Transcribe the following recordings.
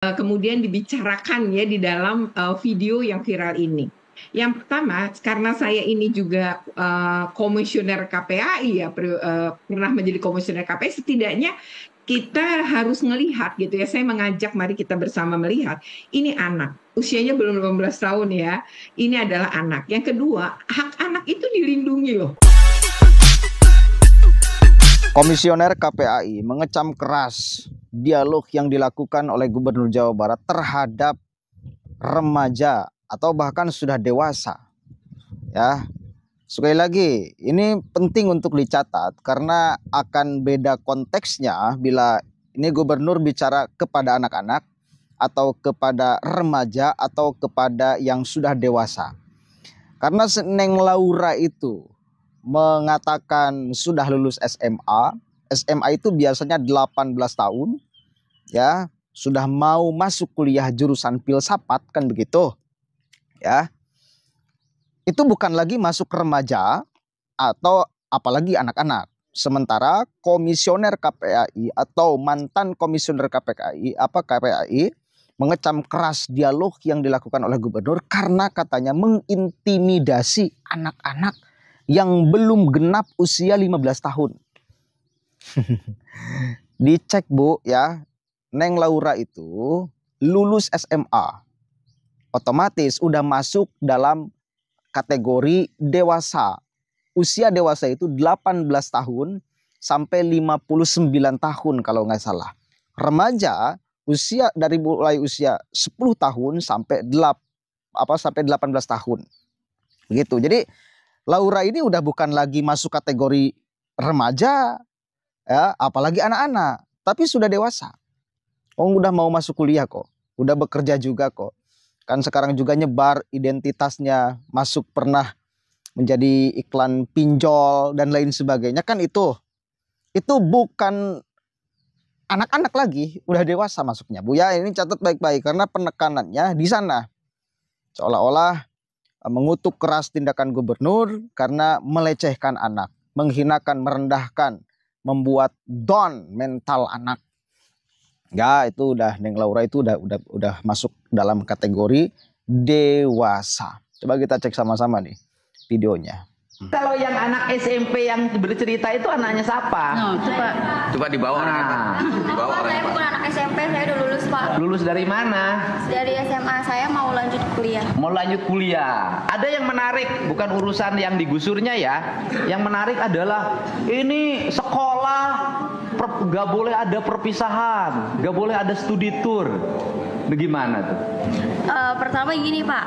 kemudian dibicarakan ya di dalam video yang viral ini. Yang pertama, karena saya ini juga komisioner KPAI ya, pernah menjadi komisioner KPAI, setidaknya kita harus melihat gitu ya. Saya mengajak mari kita bersama melihat ini anak, usianya belum 18 tahun ya. Ini adalah anak. Yang kedua, hak anak itu dilindungi loh. Komisioner KPAI mengecam keras dialog yang dilakukan oleh Gubernur Jawa Barat terhadap remaja atau bahkan sudah dewasa. Ya, sekali lagi ini penting untuk dicatat karena akan beda konteksnya bila ini gubernur bicara kepada anak-anak atau kepada remaja atau kepada yang sudah dewasa. Karena Neng Laura itu mengatakan sudah lulus SMA. SMA itu biasanya 18 tahun, ya, sudah mau masuk kuliah jurusan filsafat kan begitu. Ya. Itu bukan lagi masuk remaja atau apalagi anak-anak. Sementara komisioner KPAI atau mantan komisioner KPAI mengecam keras dialog yang dilakukan oleh gubernur karena katanya mengintimidasi anak-anak yang belum genap usia 15 tahun. Dicek Bu ya, Neng Laura itu lulus SMA. Otomatis udah masuk dalam kategori dewasa. Usia dewasa itu 18 tahun sampai 59 tahun kalau nggak salah. Remaja usia dari mulai usia 10 tahun sampai 18 tahun. Begitu. Jadi Laura ini udah bukan lagi masuk kategori remaja, ya, apalagi anak-anak, tapi sudah dewasa. Oh, udah mau masuk kuliah kok, udah bekerja juga kok. Kan sekarang juga nyebar identitasnya, masuk pernah menjadi iklan pinjol dan lain sebagainya, kan itu bukan anak-anak lagi, udah dewasa masuknya Bu ya. Ini catat baik-baik karena penekanannya di sana seolah-olah mengutuk keras tindakan gubernur karena melecehkan anak, menghinakan, merendahkan, membuat down mental anak. Ya, itu udah Neng Laura itu udah masuk dalam kategori dewasa. Coba kita cek sama-sama nih videonya. Kalau yang anak SMP yang bercerita itu anaknya siapa? Coba dibawa orangnya. Dibawa Pak, saya bukan anak SMP, saya udah lulus Pak. Lulus dari mana? Dari SMA, saya mau lanjut kuliah. Mau lanjut kuliah. Ada yang menarik, bukan urusan yang digusurnya ya. Yang menarik adalah ini sekolah gak boleh ada perpisahan, gak boleh ada studi tour. Bagaimana tuh? Pertama gini Pak,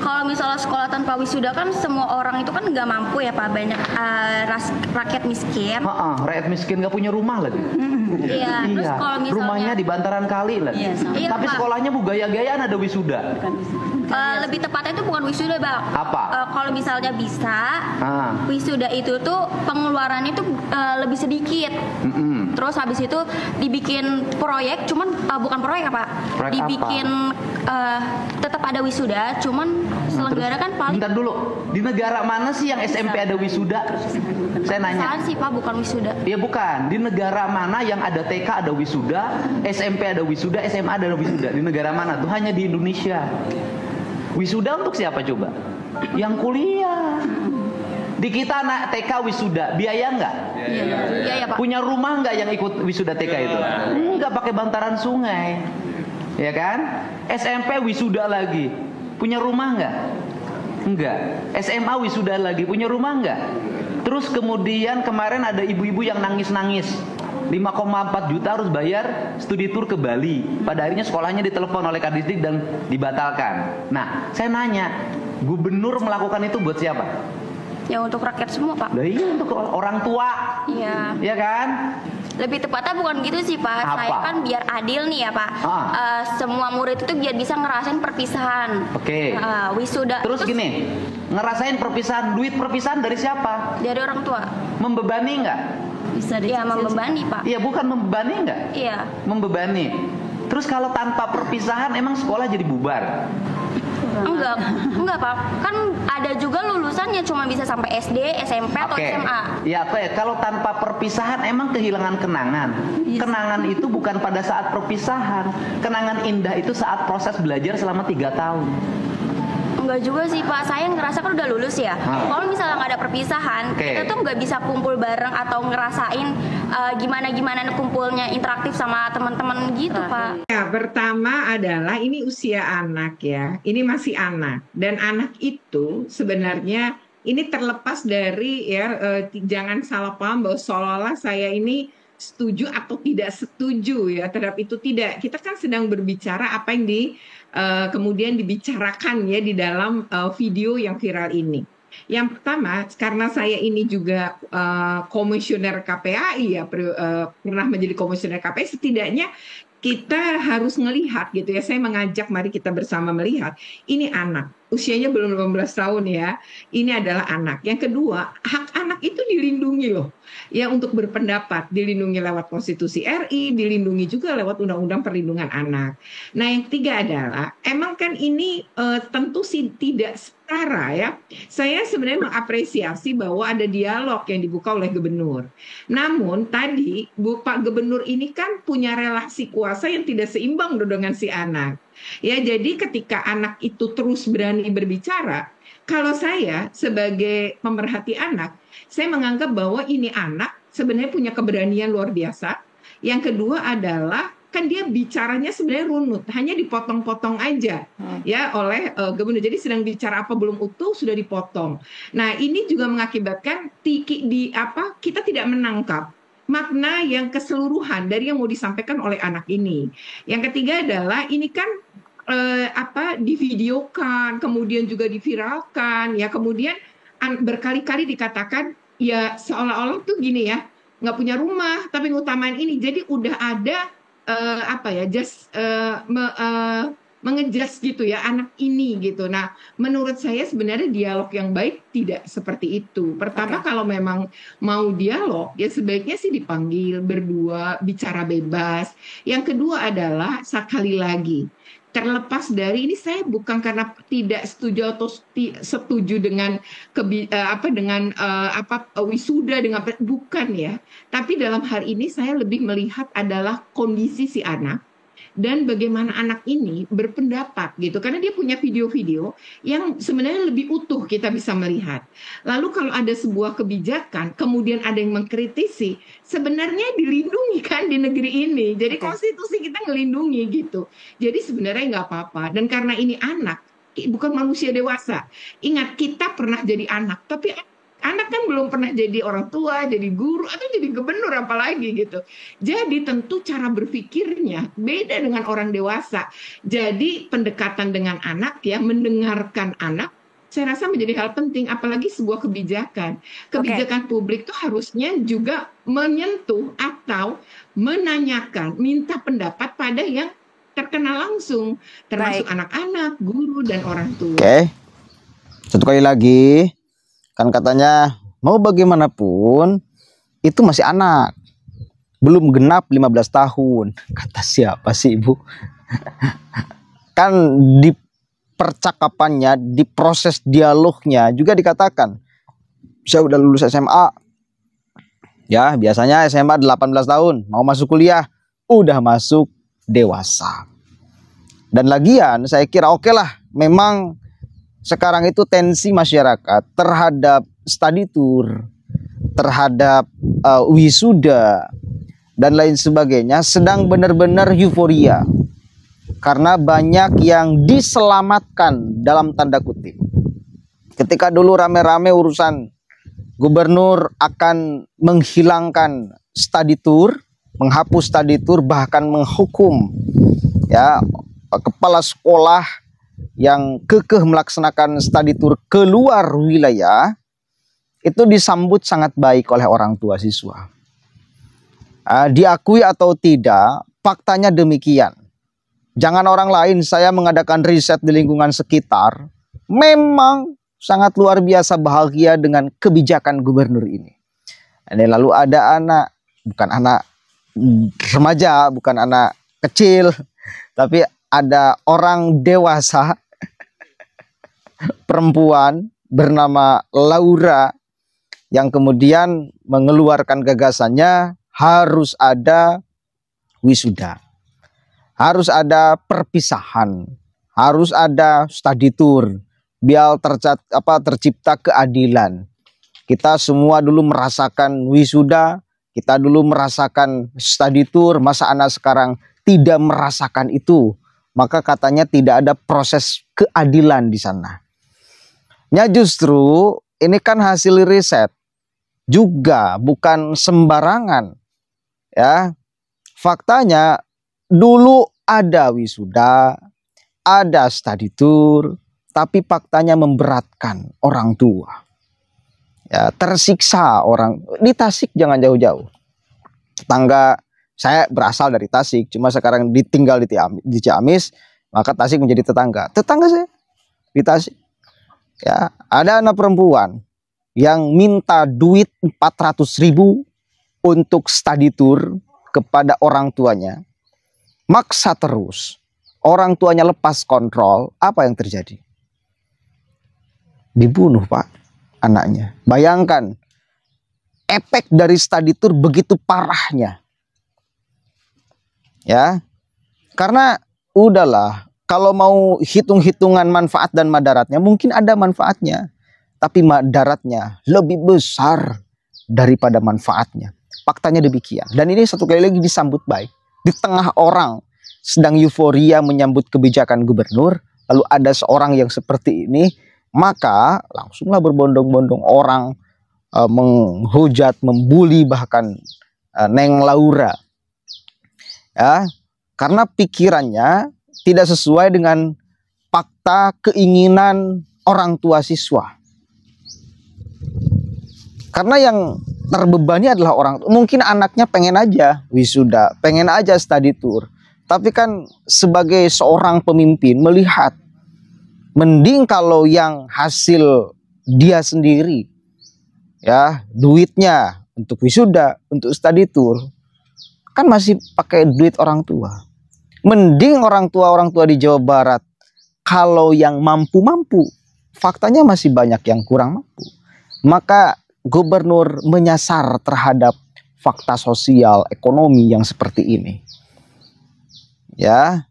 kalau misalnya sekolah tanpa wisuda kan semua orang itu kan nggak mampu ya Pak, banyak rakyat miskin. Rakyat miskin nggak punya rumah lagi. Iya. Terus kalau misalnya rumahnya di bantaran kali lagi. Iya, tapi Pak, sekolahnya gaya-gayaan ada wisuda. lebih tepatnya itu bukan wisuda Bang. Apa? Kalau misalnya bisa, wisuda itu tuh pengeluarannya tuh lebih sedikit. Terus habis itu dibikin proyek, cuman bukan proyek apa? Proyek dibikin tetap ada wisuda, cuman selenggara kan paling. Bentar dulu, di negara mana sih yang SMP ada wisuda? Saya nanya. Salah sih Pak, bukan wisuda. Ya bukan, di negara mana yang ada TK ada wisuda, SMP ada wisuda, SMA ada wisuda? Di negara mana? Tuh hanya di Indonesia. Wisuda untuk siapa coba? Yang kuliah. Di kita anak TK wisuda, biaya nggak? Iya Pak. Punya rumah nggak yang ikut wisuda TK itu? Nggak, pakai bantaran sungai, ya kan? SMP wisuda lagi, punya rumah nggak? Enggak. SMA wisuda lagi, punya rumah nggak? Terus kemudian kemarin ada ibu-ibu yang nangis-nangis, 5,4 juta harus bayar studi tour ke Bali. Pada akhirnya sekolahnya ditelepon oleh Kadisdik dan dibatalkan. Nah, saya nanya, gubernur melakukan itu buat siapa? Ya untuk rakyat semua Pak. Nah, iya, untuk orang tua. Iya. Ya kan? Lebih tepatnya bukan gitu sih Pak. Apa? Saya kan biar adil nih ya Pak. Semua murid itu biar bisa ngerasain perpisahan. Oke. Wisuda. Terus gini, ngerasain perpisahan, duit perpisahan dari siapa? Dari orang tua. Membebani nggak? Bisa ya membebani Pak. Iya, bukan membebani nggak? Iya. Membebani. Terus kalau tanpa perpisahan emang sekolah jadi bubar? Enggak Pak. Kan ada juga lulusan yang cuma bisa sampai SD, SMP atau SMA. Ya, kalau tanpa perpisahan emang kehilangan kenangan. Kenangan itu bukan pada saat perpisahan. Kenangan indah itu saat proses belajar selama 3 tahun. Enggak juga sih Pak, saya ngerasa kan udah lulus ya. Kalau misalnya nggak ada perpisahan, kita tuh nggak bisa kumpul bareng atau ngerasain gimana kumpulnya interaktif sama teman-teman gitu Pak. Ya, pertama adalah ini usia anak ya, ini masih anak dan anak itu sebenarnya ini terlepas dari jangan salah paham bahwa seolah-olah saya ini setuju atau tidak setuju ya terhadap itu, tidak. Kita kan sedang berbicara apa yang kemudian dibicarakan ya di dalam video yang viral ini. Yang pertama, karena saya ini juga komisioner KPAI ya, pernah menjadi komisioner KPAI, setidaknya kita harus melihat gitu ya. Saya mengajak mari kita bersama melihat ini anak, usianya belum 18 tahun ya. Ini adalah anak. Yang kedua, hak anak itu dilindungi loh. Ya, untuk berpendapat dilindungi lewat Konstitusi RI, dilindungi juga lewat Undang-Undang Perlindungan Anak. Nah, yang ketiga adalah emang kan ini tentu sih tidak setara ya. Saya sebenarnya mengapresiasi bahwa ada dialog yang dibuka oleh gubernur. Namun tadi Pak Gubernur ini kan punya relasi kuasa yang tidak seimbang dengan si anak. Ya, jadi ketika anak itu terus berani berbicara, kalau saya sebagai pemerhati anak, saya menganggap bahwa ini anak sebenarnya punya keberanian luar biasa. Yang kedua adalah kan dia bicaranya sebenarnya runut, hanya dipotong-potong aja ya oleh gubernur. Jadi sedang bicara apa belum utuh sudah dipotong. Nah, ini juga mengakibatkan kita tidak menangkap makna yang keseluruhan dari yang mau disampaikan oleh anak ini. Yang ketiga adalah ini kan divideokan, kemudian juga diviralkan, ya kemudian berkali-kali dikatakan ya seolah-olah tuh gini ya, nggak punya rumah tapi ngutamain ini. Jadi udah ada mengejas gitu ya anak ini gitu. Nah, menurut saya sebenarnya dialog yang baik tidak seperti itu. Pertama, kalau memang mau dialog ya sebaiknya sih dipanggil berdua, bicara bebas. Yang kedua adalah sekali lagi, terlepas dari ini, saya bukan karena tidak setuju atau setuju dengan wisuda dengan bukan ya, tapi dalam hal ini saya lebih melihat adalah kondisi si anak dan bagaimana anak ini berpendapat gitu, karena dia punya video-video yang sebenarnya lebih utuh kita bisa melihat. Lalu kalau ada sebuah kebijakan kemudian ada yang mengkritisi, sebenarnya dilindungi kan di negeri ini. Jadi konstitusi kita ngelindungi gitu. Jadi sebenarnya nggak apa-apa. Dan karena ini anak, bukan manusia dewasa. Ingat, kita pernah jadi anak, tapi anak kan belum pernah jadi orang tua, jadi guru, atau jadi gubernur apalagi gitu. Jadi tentu cara berpikirnya beda dengan orang dewasa. Jadi pendekatan dengan anak ya, mendengarkan anak, saya rasa menjadi hal penting, apalagi sebuah kebijakan. Kebijakan publik itu harusnya juga menyentuh atau menanyakan, minta pendapat pada yang terkena langsung, termasuk anak-anak, guru, dan orang tua. Oke, satu kali lagi. Kan katanya mau bagaimanapun itu masih anak, belum genap 15 tahun. Kata siapa sih Ibu? Kan di percakapannya, di proses dialognya juga dikatakan saya udah lulus SMA. Ya, biasanya SMA 18 tahun, mau masuk kuliah udah masuk dewasa. Dan lagian saya kira oke lah, memang sekarang itu tensi masyarakat terhadap study tour, terhadap wisuda dan lain sebagainya sedang benar-benar euforia karena banyak yang diselamatkan dalam tanda kutip. Ketika dulu rame-rame urusan gubernur akan menghilangkan study tour, menghapus study tour, bahkan menghukum ya kepala sekolah yang kekeh melaksanakan study tour keluar wilayah, itu disambut sangat baik oleh orang tua siswa. Diakui atau tidak, faktanya demikian. Jangan orang lain, saya mengadakan riset di lingkungan sekitar, memang sangat luar biasa bahagia dengan kebijakan gubernur ini. Ini lalu ada anak, bukan anak remaja, bukan anak kecil, tapi ada orang dewasa perempuan bernama Laura yang kemudian mengeluarkan gagasannya harus ada wisuda, harus ada perpisahan, harus ada study tour, biar tercipta keadilan. Kita semua dulu merasakan wisuda, kita dulu merasakan study tour, masa anak sekarang tidak merasakan itu? Maka katanya tidak ada proses keadilan di sana. Ya justru ini kan hasil riset juga bukan sembarangan. Ya, faktanya dulu ada wisuda, ada study tour, tapi faktanya memberatkan orang tua. Ya, tersiksa orang. Di Tasik jangan jauh-jauh. Tetangga saya berasal dari Tasik, cuma sekarang ditinggal di Ciamis, maka Tasik menjadi tetangga. Tetangga saya di Tasik. Ya, ada anak perempuan yang minta duit 400.000 untuk study tour kepada orang tuanya. Maksa terus. Orang tuanya lepas kontrol, apa yang terjadi? Dibunuh, Pak, anaknya. Bayangkan, efek dari study tour begitu parahnya. Ya, karena udahlah, kalau mau hitung-hitungan manfaat dan madaratnya, mungkin ada manfaatnya, tapi madaratnya lebih besar daripada manfaatnya. Faktanya demikian. Dan ini satu kali lagi disambut baik. Di tengah orang sedang euforia menyambut kebijakan gubernur, lalu ada seorang yang seperti ini, maka langsunglah berbondong-bondong orang menghujat, membuli bahkan Neng Laura. Ya, karena pikirannya tidak sesuai dengan fakta keinginan orang tua siswa. Karena yang terbebani adalah orang tua. Mungkin anaknya pengen aja wisuda, pengen aja study tour. Tapi kan sebagai seorang pemimpin melihat, mending kalau yang hasil dia sendiri, ya duitnya untuk wisuda, untuk study tour, kan masih pakai duit orang tua. Mending orang tua di Jawa Barat, kalau yang mampu-mampu, faktanya masih banyak yang kurang mampu. Maka gubernur menyasar terhadap fakta sosial ekonomi yang seperti ini. Ya,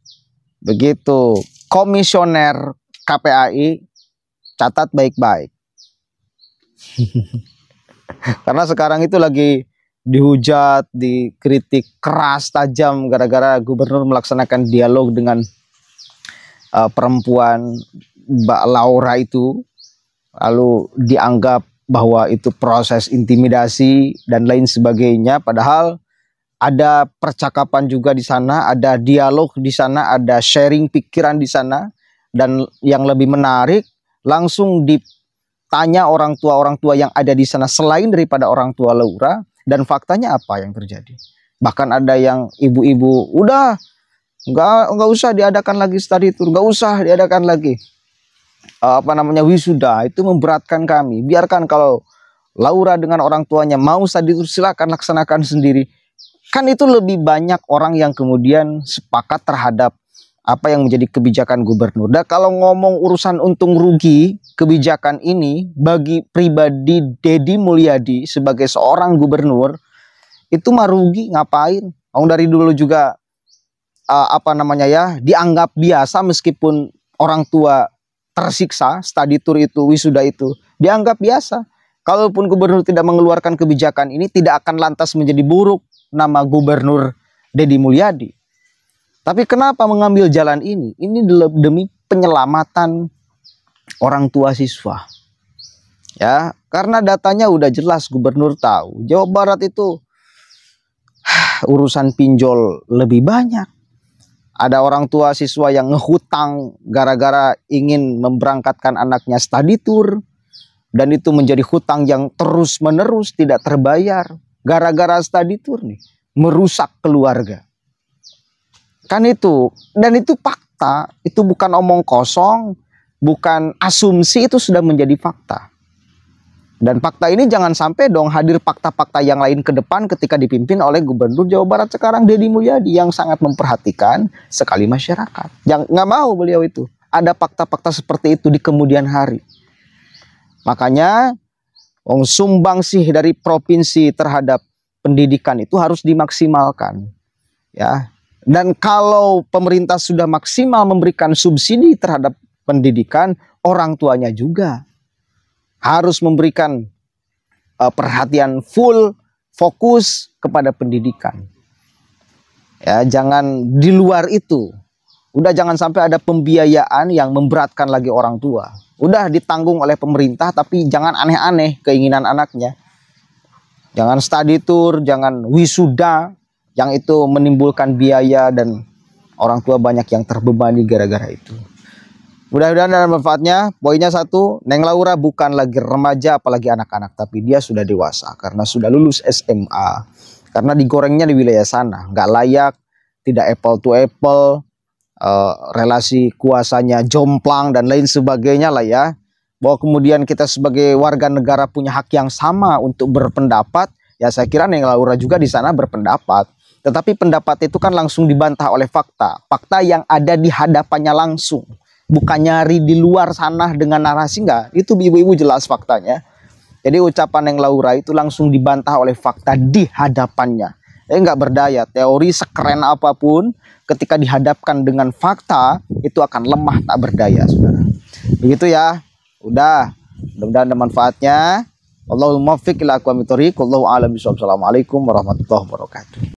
begitu. Komisioner KPAI, catat baik-baik. Karena sekarang itu lagi dihujat, dikritik keras tajam gara-gara gubernur melaksanakan dialog dengan perempuan Mbak Laura itu, lalu dianggap bahwa itu proses intimidasi dan lain sebagainya. Padahal ada percakapan juga di sana, ada dialog di sana, ada sharing pikiran di sana. Dan yang lebih menarik, langsung ditanya orang tua yang ada di sana selain daripada orang tua Laura. Dan faktanya apa yang terjadi? Bahkan ada yang ibu-ibu, udah nggak usah diadakan lagi study tour, nggak usah diadakan lagi wisuda, itu memberatkan kami. Biarkan kalau Laura dengan orang tuanya mau study tour, silakan laksanakan sendiri. Kan itu lebih banyak orang yang kemudian sepakat terhadap apa yang menjadi kebijakan gubernur. Dan kalau ngomong urusan untung rugi kebijakan ini bagi pribadi Deddy Mulyadi sebagai seorang gubernur, itu mah rugi ngapain? Dari dulu juga dianggap biasa, meskipun orang tua tersiksa, study tour itu, wisuda itu dianggap biasa. Kalaupun gubernur tidak mengeluarkan kebijakan ini, tidak akan lantas menjadi buruk nama gubernur Deddy Mulyadi. Tapi kenapa mengambil jalan ini? Ini demi penyelamatan orang tua siswa. Ya, karena datanya udah jelas, gubernur tahu. Jawa Barat itu urusan pinjol lebih banyak. Ada orang tua siswa yang ngehutang gara-gara ingin memberangkatkan anaknya study tour. Dan itu menjadi hutang yang terus-menerus tidak terbayar. Gara-gara study tour nih, merusak keluarga. Kan itu, dan itu fakta, itu bukan omong kosong, bukan asumsi, itu sudah menjadi fakta. Dan fakta ini jangan sampai dong hadir fakta-fakta yang lain ke depan ketika dipimpin oleh Gubernur Jawa Barat sekarang Deddy Mulyadi yang sangat memperhatikan sekali masyarakat. Yang nggak mau beliau itu ada fakta-fakta seperti itu di kemudian hari. Makanya sumbangsih dari provinsi terhadap pendidikan itu harus dimaksimalkan, ya. Dan kalau pemerintah sudah maksimal memberikan subsidi terhadap pendidikan, orang tuanya juga harus memberikan perhatian full, fokus kepada pendidikan. Ya, jangan di luar itu. Udah jangan sampai ada pembiayaan yang memberatkan lagi orang tua. Udah ditanggung oleh pemerintah, tapi jangan aneh-aneh keinginan anaknya. Jangan study tour, jangan wisuda, yang itu menimbulkan biaya dan orang tua banyak yang terbebani gara-gara itu. Mudah-mudahan ada manfaatnya. Poinnya satu, Neng Laura bukan lagi remaja apalagi anak-anak, tapi dia sudah dewasa karena sudah lulus SMA. Karena digorengnya di wilayah sana, nggak layak, tidak apple to apple, relasi kuasanya jomplang dan lain sebagainya lah ya. Bahwa kemudian kita sebagai warga negara punya hak yang sama untuk berpendapat, ya saya kira Neng Laura juga di sana berpendapat. Tetapi pendapat itu kan langsung dibantah oleh fakta. Fakta yang ada di hadapannya langsung. Bukan nyari di luar sana dengan narasi, enggak. Itu ibu-ibu jelas faktanya. Jadi ucapan Neng Laura itu langsung dibantah oleh fakta di hadapannya. Enggak berdaya. Teori sekeren apapun ketika dihadapkan dengan fakta itu akan lemah, tak berdaya, saudara. Begitu ya. Udah. Mudah-mudahan ada manfaatnya. Allahumma fiq ila aqwamit thoriq. Wallahu a'lam bishawab. Assalamualaikum warahmatullahi wabarakatuh.